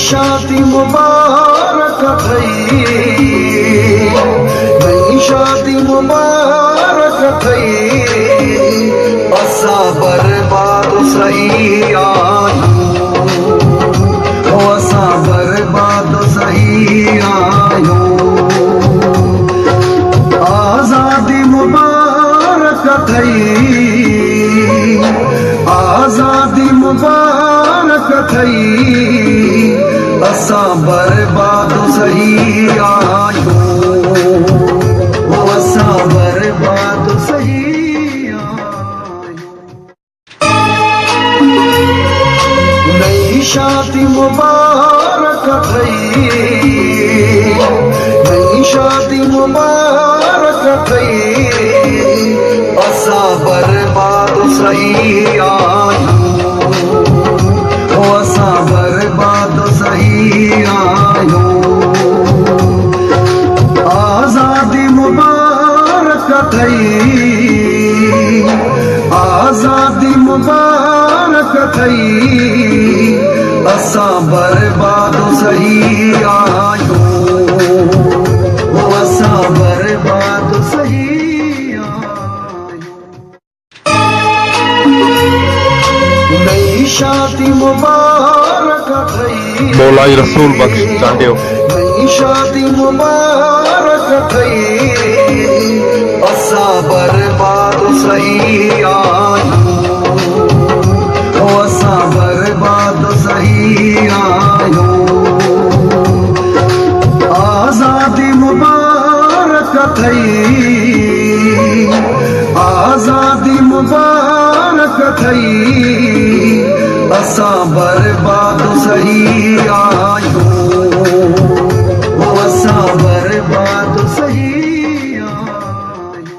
शादी मुबारक थई, नई शादी मुबारक थई, असां बर्बाद सही आहियूं, असां बर्बाद सही आहियूं। आज़ादी मुबारक थई, आज़ादी मुबारक थई, असां बर्बाद सही आहियूं, असां बर्बाद सही आहियूं। नई शादी मुबारक थई, नई शादी मुबारक थई, असां बर्बाद सही आहियूं, असां बर्बाद सही आहियूं। आज़ादी मुबारक थई, आज़ादी मुबारक थई, असां बर्बाद सही आहियूं, असां बर्बाद सही आहियूं। नई शादी मुबारक थई, मौलाई रसूल बख्श चांडियो। नई शादी मुबारक थई, असां बर्बाद सही आहियूं, असां बर्बाद सही आहियूं। आज़ादी मुबारक थई, आज़ादी मुबारक थई, असां बर्बाद सही आहियूं, असां बर्बाद सही आहियूं।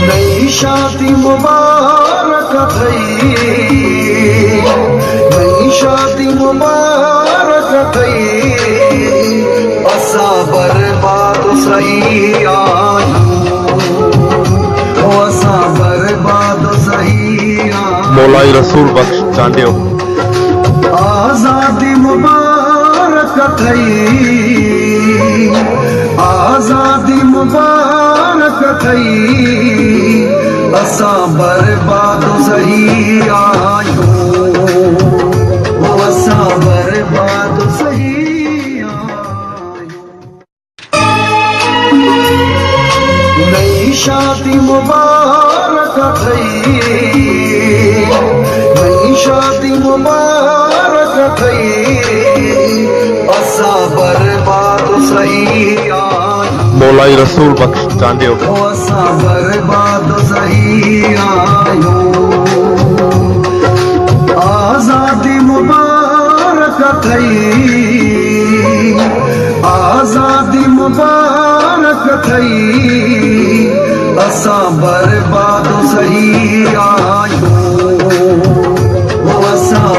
नई शादी मुबारक थई, नई शादी मुबारक थई, असां बर्बाद सही आहियूं, असां बर्बाद सही आहियूं। मौलाई रसूल बख्श चांडियो। आज़ादी मुबारक थई, आज़ादी मुबारक थई, असां बर्बाद सही आहियूं, असां बर्बाद सही आहियूं। नई शादी मुबारक थई, नई शादी मुबारक थई, असां बर्बाद सही आहियूं, मौलाई रसूल बख्श चांडियो। असां बर्बाद सही आहियूं। आज़ादी मुबारक थई, आज़ादी मुबारक थई, असां बर्बाद सही आहियूं, असां